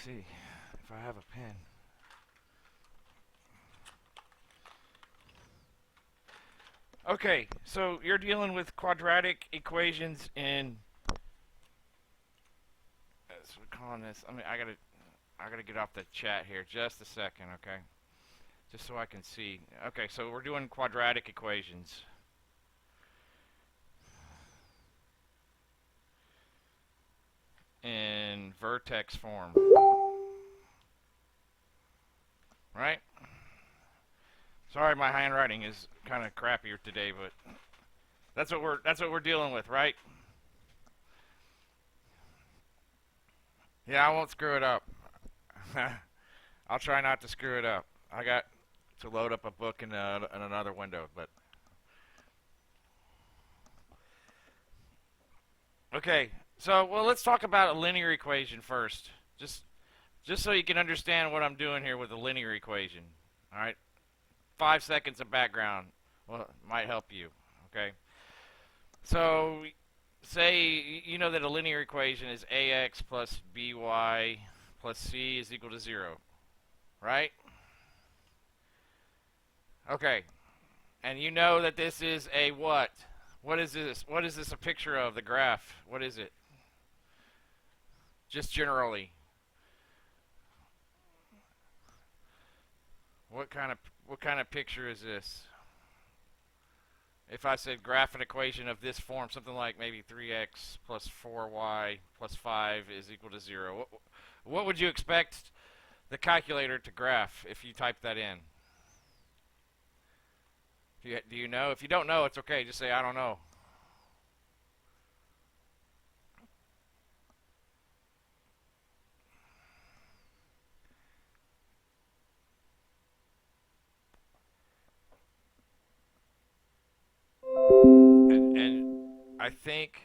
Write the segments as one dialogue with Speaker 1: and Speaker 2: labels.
Speaker 1: see if I have a pen. Okay, so you're dealing with quadratic equations in, as we're calling this, I gotta get off the chat here just a second, okay? Just so I can see. Okay, so we're doing quadratic equations. In vertex form. Right? Sorry, my handwriting is kind of crappier today, but that's what we're dealing with, right? Yeah, I won't screw it up. I'll try not to screw it up. I got to load up a book in another window, but okay. So, well, let's talk about a linear equation first. Just so you can understand what I'm doing here with a linear equation. All right? 5 seconds of background might help you, okay? So, say you know that a linear equation is ax plus by plus c is equal to 0, right? Okay. And you know that this is a what? What is this? What is this a picture of, the graph? What is it? Just generally. What kind of picture is this? If I said graph an equation of this form, something like maybe 3x plus 4y plus 5 is equal to 0. What would you expect the calculator to graph if you type that in? Do you know? If you don't know, it's okay. Just say, I don't know. And I think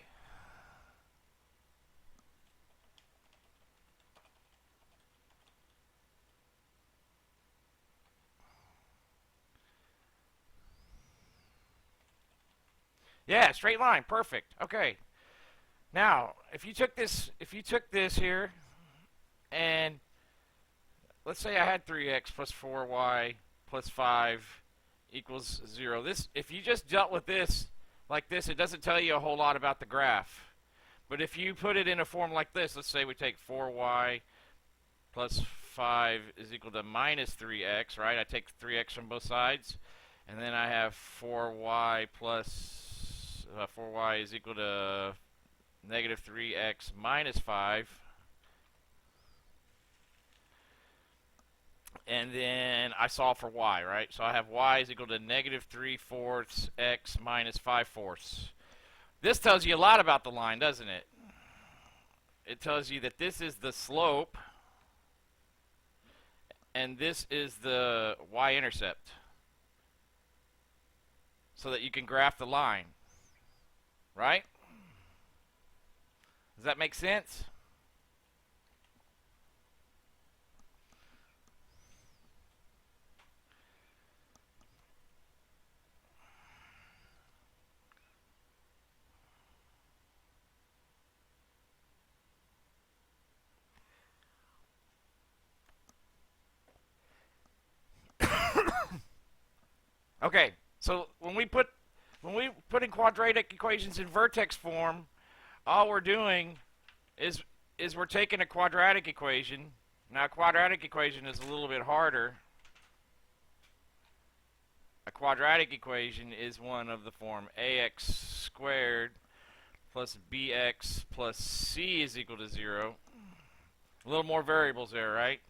Speaker 1: yeah, straight line, perfect. Okay. Now, if you took this here, and let's say I had 3x plus 4y plus 5 equals 0. If you just dealt with this like this, it doesn't tell you a whole lot about the graph. But if you put it in a form like this, let's say we take 4y plus 5 is equal to minus 3x, right? I take 3x from both sides, and then I have 4y plus 4y is equal to negative 3x minus 5. And then I solve for y, right? So I have y is equal to negative 3/4 x minus 5/4. This tells you a lot about the line, doesn't it? It tells you that this is the slope, and this is the y-intercept, so that you can graph the line, right? Does that make sense? Okay, so when we put in quadratic equations in vertex form, all we're doing is we're taking a quadratic equation. Now, a quadratic equation is a little bit harder. A quadratic equation is one of the form ax squared plus bx plus c is equal to 0. A little more variables there, right?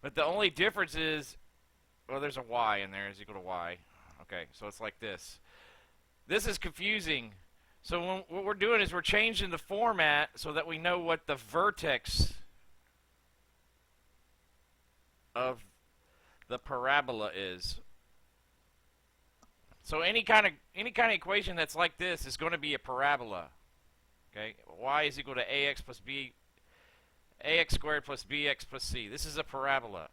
Speaker 1: But the only difference is, well, there's a y in there is equal to y. Okay, so it's like this. This is confusing. So what we're doing is we're changing the format so that we know what the vertex of the parabola is. So any kind of equation that's like this is going to be a parabola. Okay, y is equal to ax plus b, ax squared plus bx plus c. This is a parabola.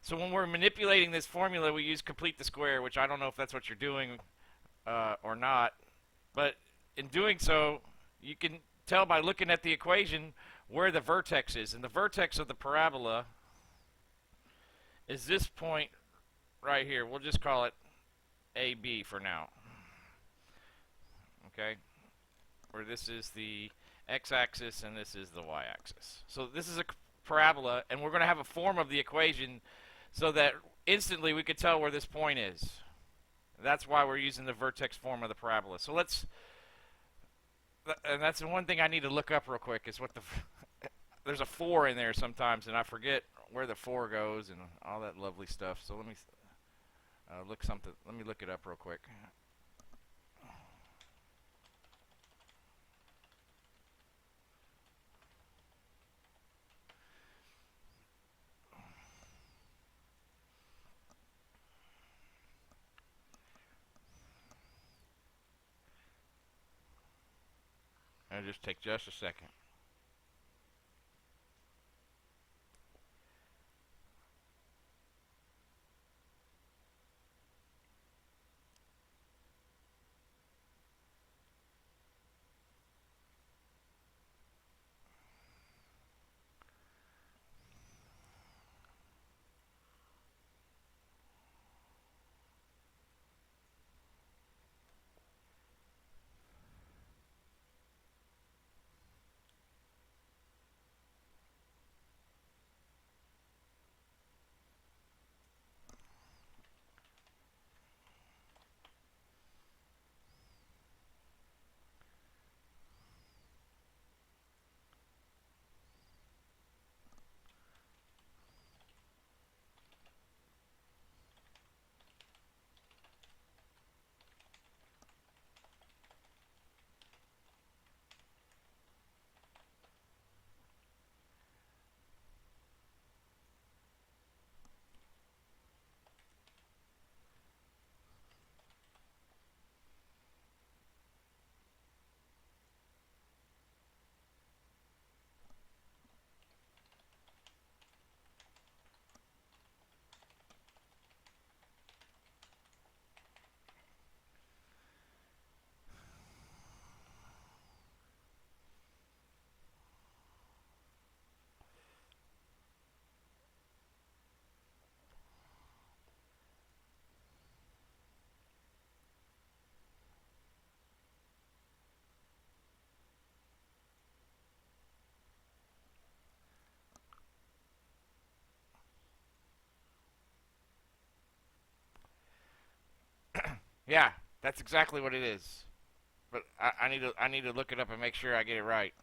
Speaker 1: So when we're manipulating this formula, we use complete the square, which I don't know if that's what you're doing or not. But in doing so, you can tell by looking at the equation where the vertex is. And the vertex of the parabola is this point right here. We'll just call it AB for now. Okay? Where this is the x-axis and this is the y-axis. So this is a parabola, and we're going to have a form of the equation so that instantly we could tell where this point is. That's why we're using the vertex form of the parabola. So let's, and that's the one thing I need to look up real quick is what the, there's a 4 in there sometimes, and I forget where the 4 goes and all that lovely stuff. So let me let me look it up real quick. It'll just take just a second. Yeah, that's exactly what it is. But I need to look it up and make sure I get it right.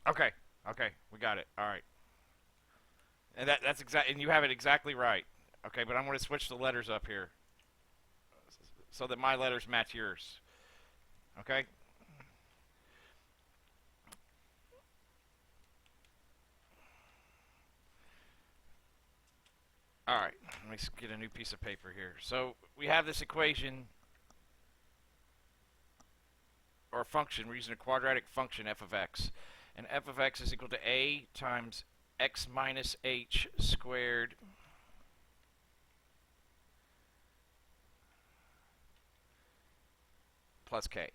Speaker 1: Okay. Okay, we got it. All right. And that's exact and you have it exactly right. Okay, but I'm going to switch the letters up here so that my letters match yours. Okay? All right, let me get a new piece of paper here. So we have this equation or function. We're using a quadratic function f of x, and f of x is equal to a times x minus h squared plus k.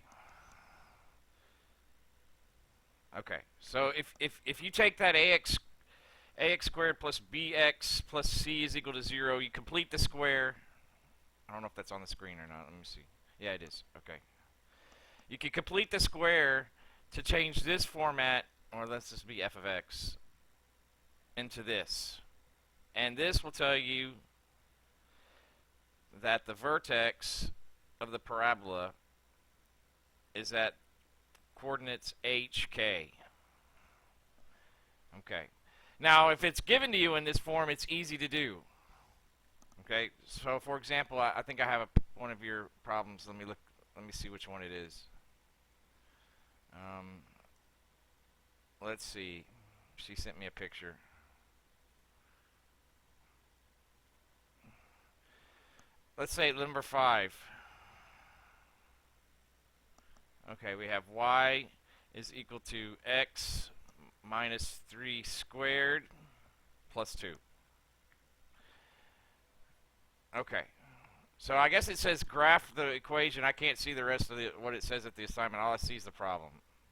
Speaker 1: Okay, so if you take that ax squared plus bx plus c is equal to 0, you complete the square. I don't know if that's on the screen or not. Let me see. Yeah, it is. Okay. You can complete the square to change this format, or let's just be f of x, into this. And this will tell you that the vertex of the parabola is at coordinates hk. Okay. Now, if it's given to you in this form, it's easy to do. Okay. So, for example, I think I have one of your problems. Let me look. Let me see which one it is. Let's see. She sent me a picture. Let's say number 5. Okay, we have y is equal to x minus 3 squared plus 2. Okay. So I guess it says graph the equation. I can't see the rest of what it says at the assignment. All I see is the problem.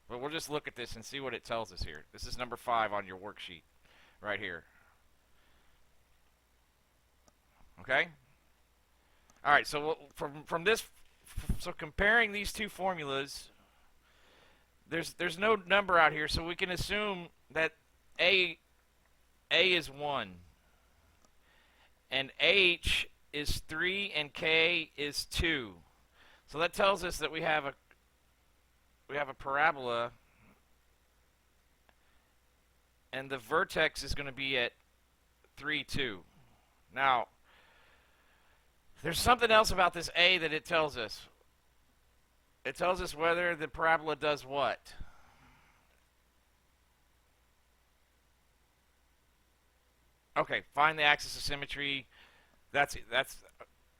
Speaker 1: But we'll just look at this and see what it tells us here. This is number 5 on your worksheet right here. Okay? All right, so from this, so comparing these two formulas, there's no number out here, so we can assume that A is 1, and H is 3, and K is 2. So that tells us that we have a parabola, and the vertex is going to be at 3, 2. Now, there's something else about this A that it tells us. It tells us whether the parabola does what? Okay, find the axis of symmetry. That's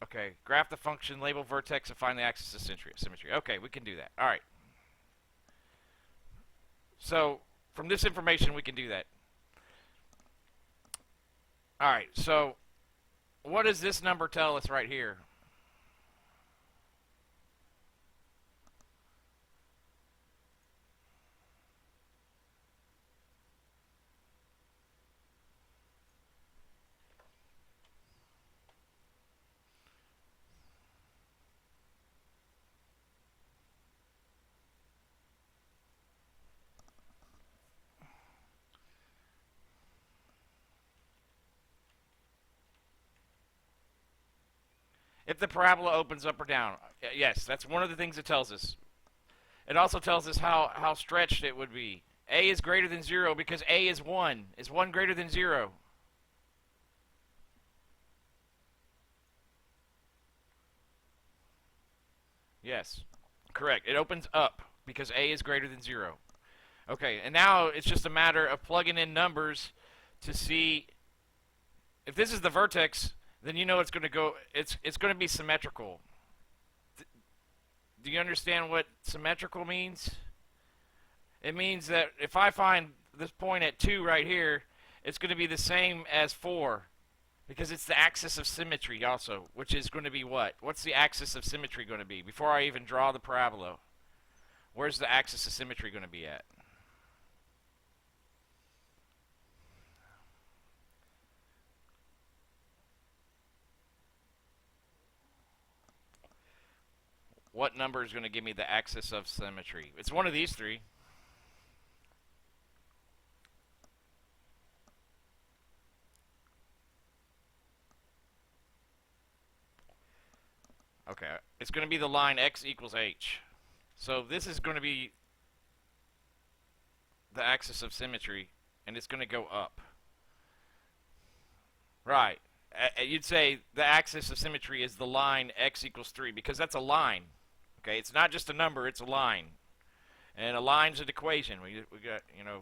Speaker 1: okay. Graph the function, label vertex, and find the axis of symmetry. Okay, we can do that. All right. So from this information, we can do that. All right. So what does this number tell us right here? If the parabola opens up or down. Yes, that's one of the things it tells us. It also tells us how stretched it would be. A is greater than 0 because A is 1. Is 1 greater than 0? Yes, correct. It opens up because A is greater than 0. Okay, and now it's just a matter of plugging in numbers to see if this is the vertex, then you know it's going to go. It's going to be symmetrical. Do you understand what symmetrical means? It means that if I find this point at 2 right here, it's going to be the same as 4 because it's the axis of symmetry also, which is going to be what? What's the axis of symmetry going to be? Before I even draw the parabola, where's the axis of symmetry going to be at? What number is going to give me the axis of symmetry? It's one of these three. Okay, it's going to be the line x equals h. So this is going to be the axis of symmetry, and it's going to go up. Right. You'd say the axis of symmetry is the line x equals 3 because that's a line. Okay, it's not just a number, it's a line. And a line's an equation. We got, you know,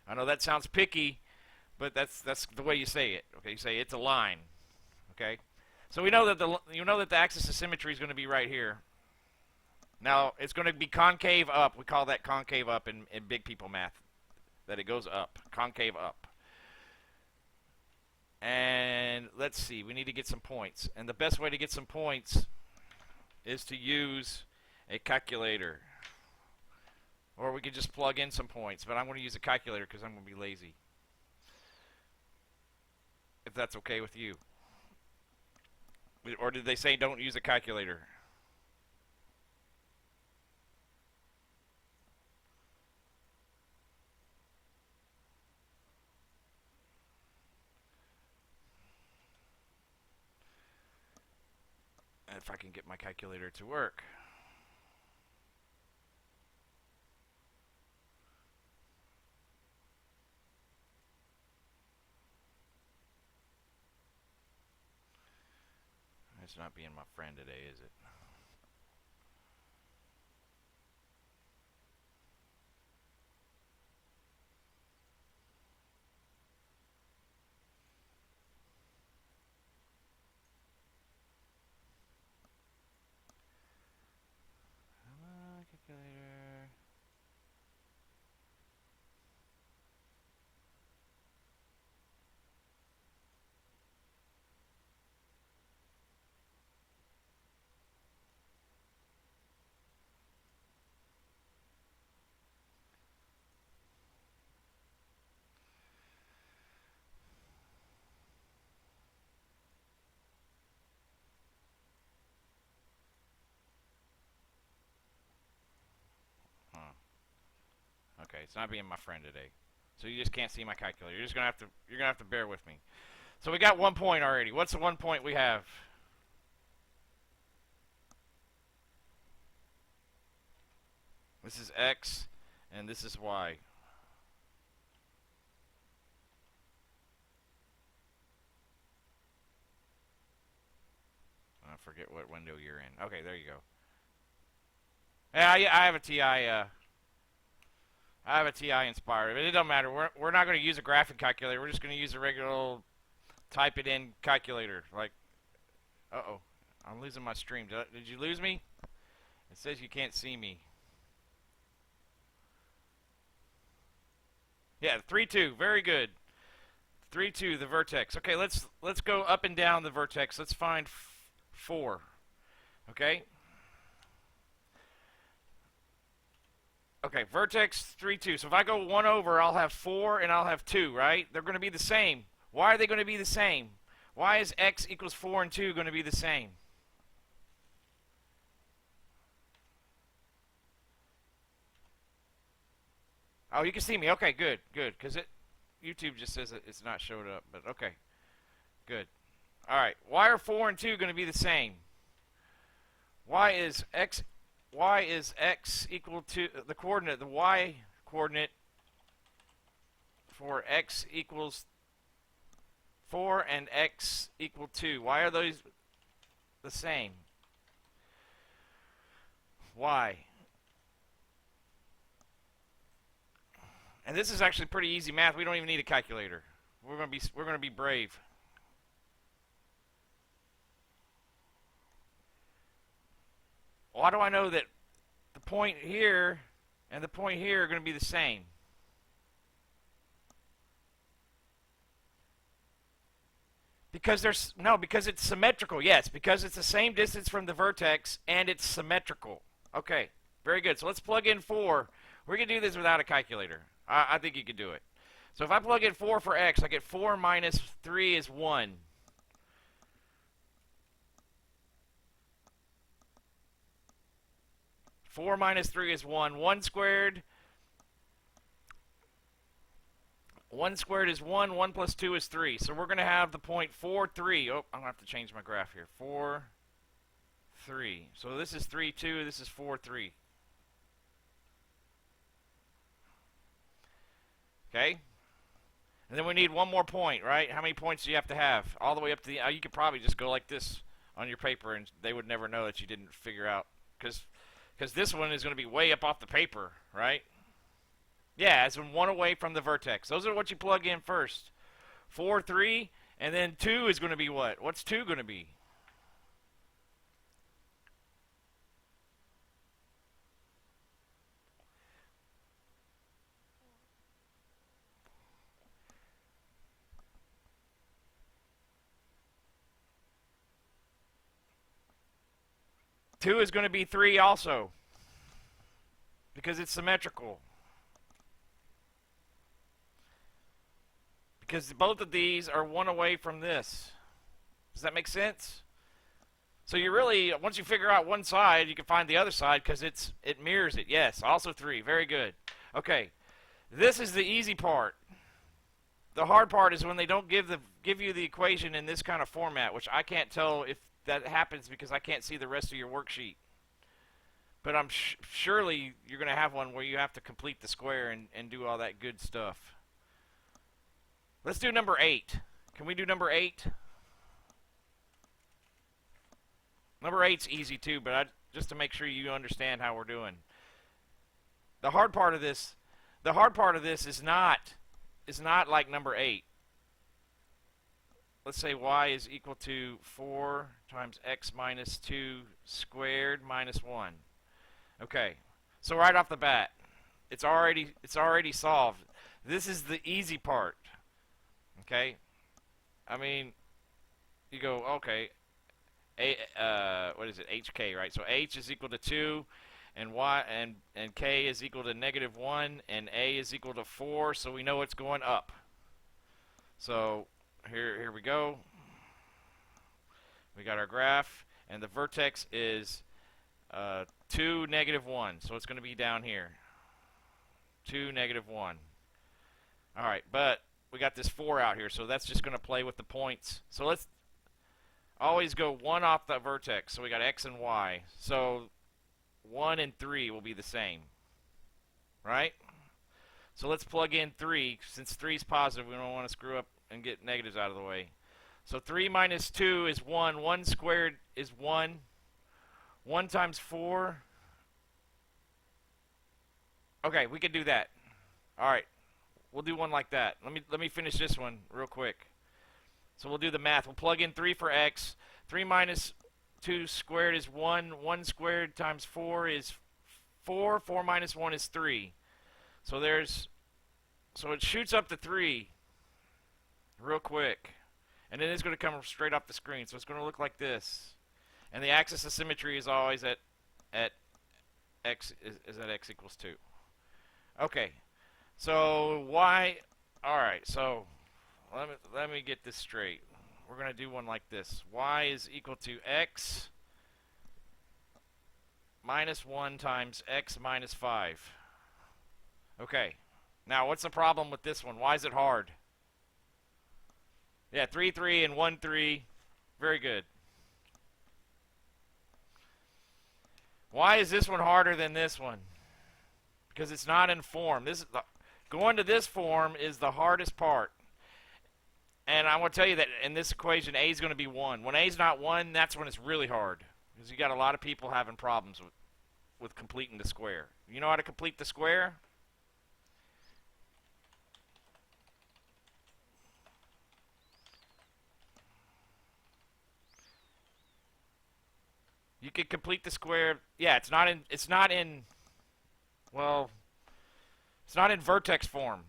Speaker 1: I know that sounds picky, but that's the way you say it. Okay, you say it's a line. Okay, so we know that the axis of symmetry is going to be right here. Now it's going to be concave up. We call that concave up in big people math. That it goes up, concave up. And let's see, we need to get some points. And the best way to get some points is to use a calculator. Or we could just plug in some points, but I'm going to use a calculator because I'm going to be lazy. If that's okay with you. Or did they say don't use a calculator? If I can get my calculator to work. It's not being my friend today, is it? Come on, calculator. Okay, it's not being my friend today. So you just can't see my calculator. You're gonna have to bear with me. So we got 1 point already. What's the 1 point we have? This is X and this is Y. I forget what window you're in. Okay, there you go. Yeah, I have a TI. I have a TI Inspire, but it doesn't matter. We're not going to use a graphic calculator. We're just going to use a regular old type it in calculator. Like, uh-oh, I'm losing my stream. Did you lose me? It says you can't see me. Yeah, 3-2. Very good. 3-2, the vertex. Okay, let's go up and down the vertex. Let's find 4. Okay. Okay, vertex 3-2. So if I go 1 over, I'll have 4 and I'll have 2, right? They're going to be the same. Why are they going to be the same? Why is x equals 4 and 2 going to be the same? Oh, you can see me. Okay, good, good. Because YouTube just says it's not showed up, but okay. Good. All right. Why are 4 and 2 going to be the same? Why is x equal to the coordinate, the y coordinate for x equals 4 and x equal 2? Why are those the same? Why? And this is actually pretty easy math. We don't even need a calculator. We're going to be brave. Why do I know that the point here and the point here are going to be the same? Because because it's symmetrical. Yes, because it's the same distance from the vertex and it's symmetrical. Okay, very good. So let's plug in 4. We're going to do this without a calculator. I think you can do it. So if I plug in 4 for x, I get 4 minus 3 is 1. Four minus 3 is 1. 1 squared. 1 squared is 1. 1 plus 2 is 3. So we're going to have the point 4, 3. Oh, I'm going to have to change my graph here. 4, 3. So this is 3, 2. This is 4, 3. Okay? And then we need one more point, right? How many points do you have to have? All the way up to the... you could probably just go like this on your paper and they would never know that you didn't figure out. Because this one is going to be way up off the paper, right? Yeah, it's 1 away from the vertex. Those are what you plug in first. 4, 3, and then 2 is going to be what? What's 2 going to be? Two is going to be 3 also, because it's symmetrical. Because both of these are 1 away from this. Does that make sense? So you really, once you figure out one side, you can find the other side because it mirrors it. Yes, also 3. Very good. Okay, this is the easy part. The hard part is when they don't give you the equation in this kind of format, which I can't tell if that happens because I can't see the rest of your worksheet. But I'm surely you're going to have one where you have to complete the square and do all that good stuff. Let's do number 8. Can we do number 8? Number 8's easy too, but just to make sure you understand how we're doing. The hard part of this is not like number 8. Let's say y is equal to 4 times x minus 2 squared minus 1. Okay, so right off the bat, it's already solved. This is the easy part. Okay, I mean, you go, okay, what is it, hk, right? So h is equal to 2, and y and k is equal to -1, and a is equal to 4, so we know it's going up. So here we go. We got our graph, and the vertex is 2, -1, so it's going to be down here. 2, -1. All right, but we got this 4 out here, so that's just going to play with the points. So let's always go 1 off the vertex. So we got x and y. So 1 and 3 will be the same, right? So let's plug in 3. Since 3 is positive, we don't want to screw up and get negatives out of the way. So 3 minus 2 is 1. 1 squared is 1. 1 times 4. Okay, we can do that. All right. We'll do one like that. Let me finish this one real quick. So we'll do the math. We'll plug in 3 for x. 3 minus 2 squared is 1. 1 squared times 4 is 4. 4 minus 1 is 3. So it shoots up to 3 real quick. And then it's going to come straight off the screen. So it's going to look like this. And the axis of symmetry is always at x is at x equals 2. Okay. So y, all right, so let me get this straight. We're going to do one like this. Y is equal to x minus 1 times x minus 5. Okay. Now, what's the problem with this one? Why is it hard? Yeah, 3, 3, and 1, 3. Very good. Why is this one harder than this one? Because it's not in form. Going to this form is the hardest part. And I want to tell you that in this equation, a is going to be 1. When a is not 1, that's when it's really hard. Because you got a lot of people having problems with completing the square. You know how to complete the square? You can complete the square. Yeah, it's not in vertex form.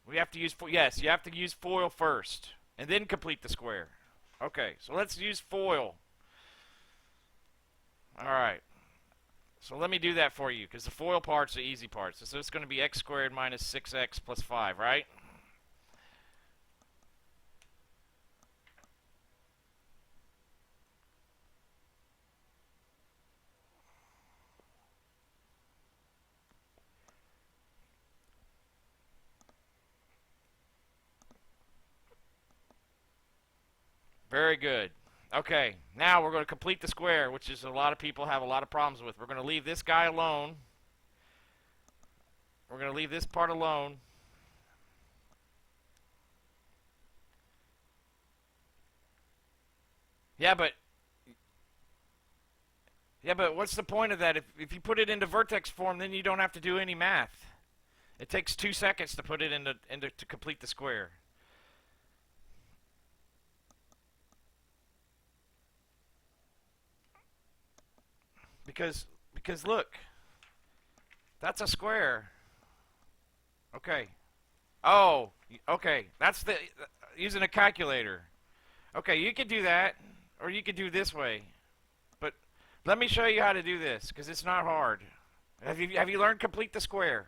Speaker 1: We have to use, yes, you have to use FOIL first, and then complete the square. Okay, so let's use FOIL. All right. So let me do that for you, because the FOIL part's the easy part. So it's going to be x squared minus 6x plus 5, right? Very good. Okay, now we're going to complete the square, which is a lot of people have a lot of problems with. We're going to leave this guy alone. We're going to leave this part alone. Yeah, but what's the point of that? If you put it into vertex form, then you don't have to do any math. It takes 2 seconds to put it to complete the square. because look, that's a square. Okay. Oh, okay. That's the using a calculator. Okay, you could do that, or you could do this way. But let me show you how to do this, because it's not hard. Have you learned complete the square?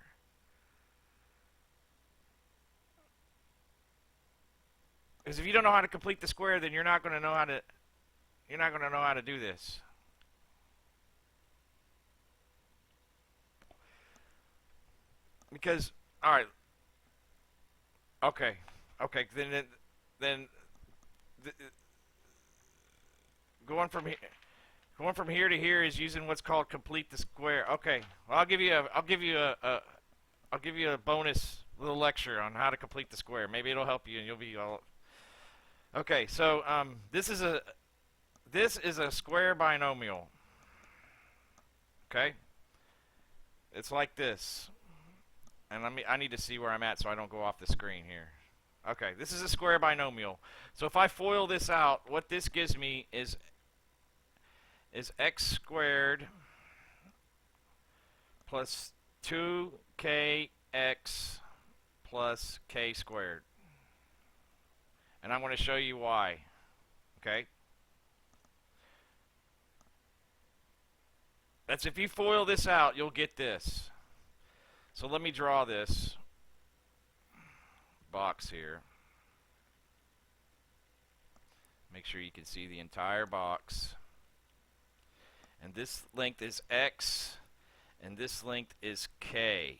Speaker 1: Because if you don't know how to complete the square, then you're not going to know how to do this. Because all right, okay, okay, then th- going from here. Going from here to here is using what's called complete the square. Okay, well I'll give you a bonus little lecture on how to complete the square. Maybe it'll help you and you'll be all. Okay, so this is a square binomial. Okay, it's like this, and I need to see where I'm at so I don't go off the screen here. Okay, this is a square binomial. So if I FOIL this out, what this gives me is x squared plus 2kx plus k squared. And I'm going to show you why. Okay? That's if you FOIL this out, you'll get this. So let me draw this box here. Make sure you can see the entire box. And this length is x, and this length is k.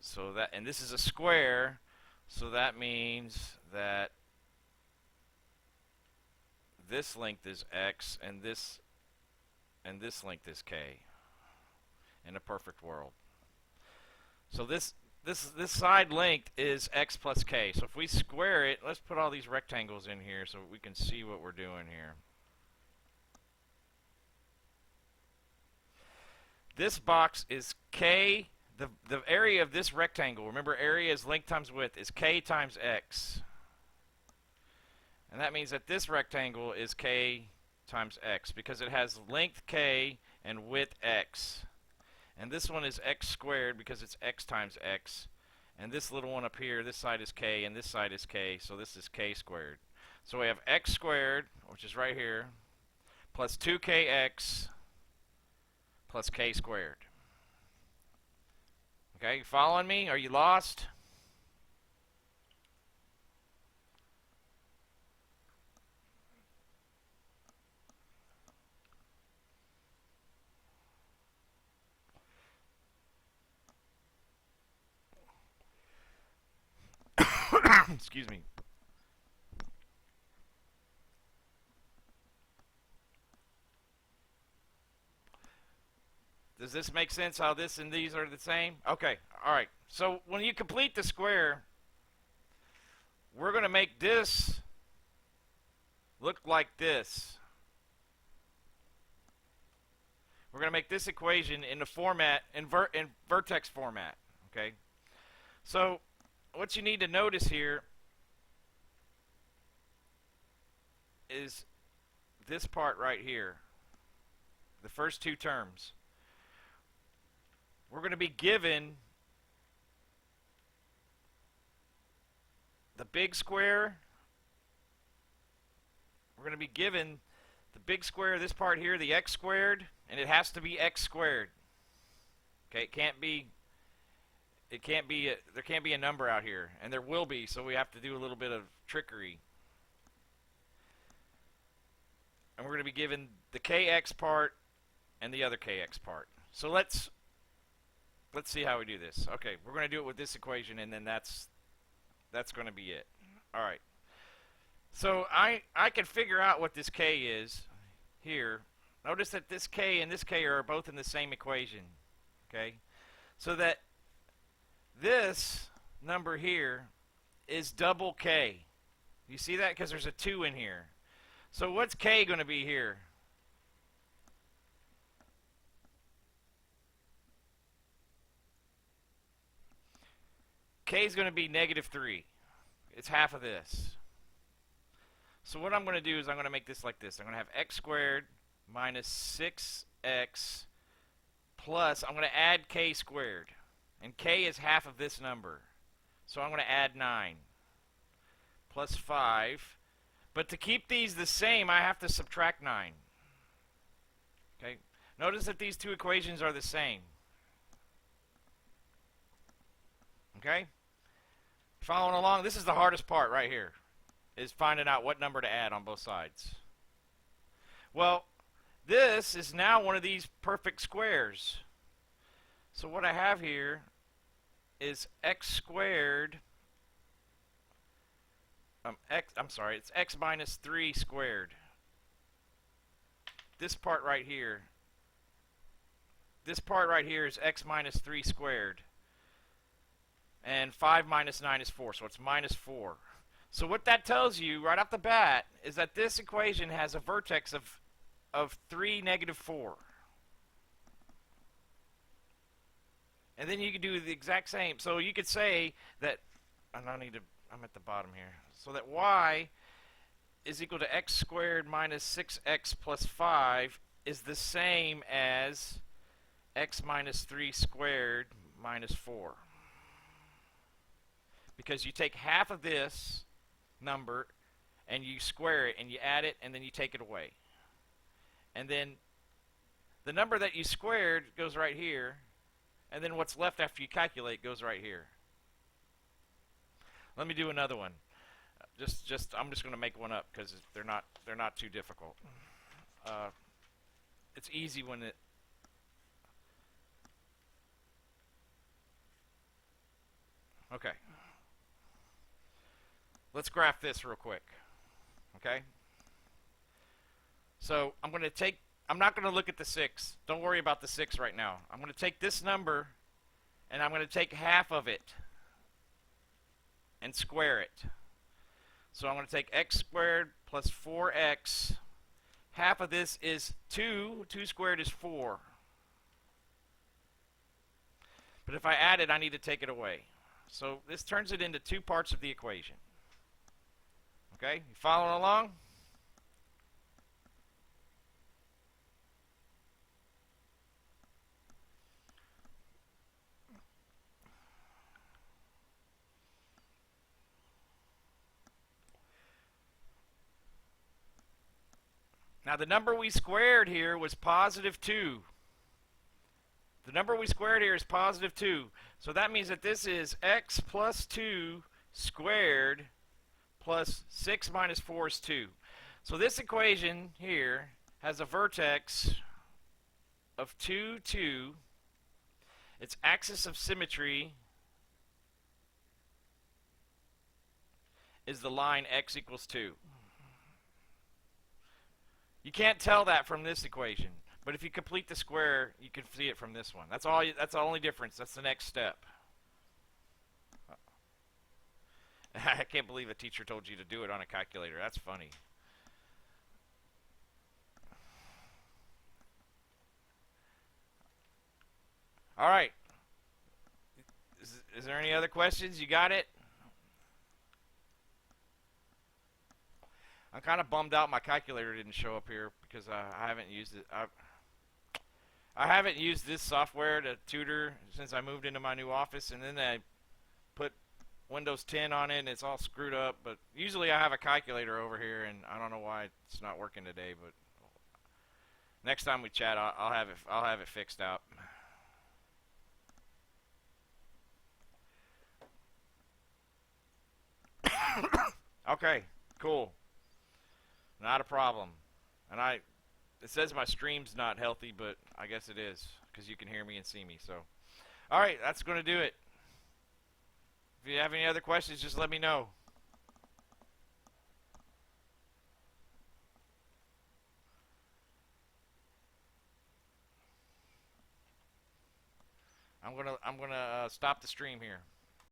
Speaker 1: So that, and this is a square, so that means that this length is x, and this length is k. In a perfect world. So this side length is x plus k. So if we square it, let's put all these rectangles in here so we can see what we're doing here. This box is k, the area of this rectangle, remember area is length times width, is k times x. And that means that this rectangle is k times x because it has length k and width x. And this one is x squared because it's x times x. And this little one up here, this side is k and this side is k, so this is k squared. So we have x squared, which is right here, plus 2kx plus k squared. Okay, you following me? Are you lost? Excuse me. Does this make sense how this and these are the same? Okay, alright. So when you complete the square, we're going to make this look like this. We're going to make this equation in the format, in Vertex format. Okay? So what you need to notice here is this part right here. The first two terms. We're going to be given the big square. We're going to be given the big square, this part here, the x squared, and it has to be x squared. Okay, there can't be a number out here, and there will be, so we have to do a little bit of trickery. And we're going to be given the kx part and the other kx part. So let's see how we do this. Okay, we're going to do it with this equation, and then that's going to be it. All right. So I can figure out what this k is here. Notice that this k and this k are both in the same equation. Okay? So that this number here is double k. You see that? Because there's a 2 in here. So what's k going to be here? K is going to be -3. It's half of this. So what I'm going to do is I'm going to make this like this. I'm going to have x squared minus 6x plus, I'm going to add k squared. And k is half of this number. So I'm going to add 9 plus 5. But to keep these the same, I have to subtract 9. Okay? Notice that these two equations are the same. Okay? Following along, this is the hardest part right here, is finding out what number to add on both sides. Well, this is now one of these perfect squares. So what I have here is x squared, it's x minus 3 squared. This part right here is x minus 3 squared. And 5 minus 9 is 4, so it's minus 4. So what that tells you right off the bat is that this equation has a vertex of 3, negative 4. And then you can do the exact same. So you could say that, I'm at the bottom here. So that y is equal to x squared minus 6x plus 5 is the same as x minus 3 squared minus 4. Because you take half of this number and you square it and you add it and then you take it away. And then the number that you squared goes right here, and then what's left after you calculate goes right here. Let me do another one. I'm just going to make one up because they're not too difficult. It's easy when it. Okay. Let's graph this real quick. Okay? So I'm not going to look at the 6. Don't worry about the 6 right now. I'm going to take this number and I'm going to take half of it and square it. So I'm going to take x squared plus 4x. Half of this is 2. 2 squared is 4. But if I add it, I need to take it away. So this turns it into two parts of the equation. Okay, you following along? Now the number we squared here was positive 2. The number we squared here is positive 2. So that means that this is x plus 2 squared plus 6 minus 4 is 2. So this equation here has a vertex of 2, 2. Its axis of symmetry is the line x equals 2. You can't tell that from this equation, but if you complete the square, you can see it from this one. That's the only difference. That's the next step. I can't believe a teacher told you to do it on a calculator. That's funny. All right. Is there any other questions? You got it? I'm kind of bummed out my calculator didn't show up here because I haven't used it. I haven't used this software to tutor since I moved into my new office, and then I put Windows 10 on it and it's all screwed up. But usually I have a calculator over here, and I don't know why it's not working today. But next time we chat, I'll have it fixed out. Okay, cool. Not a problem. And it says my stream's not healthy, but I guess it is because you can hear me and see me. So, all right, that's going to do it. If you have any other questions, just let me know. I'm gonna stop the stream here.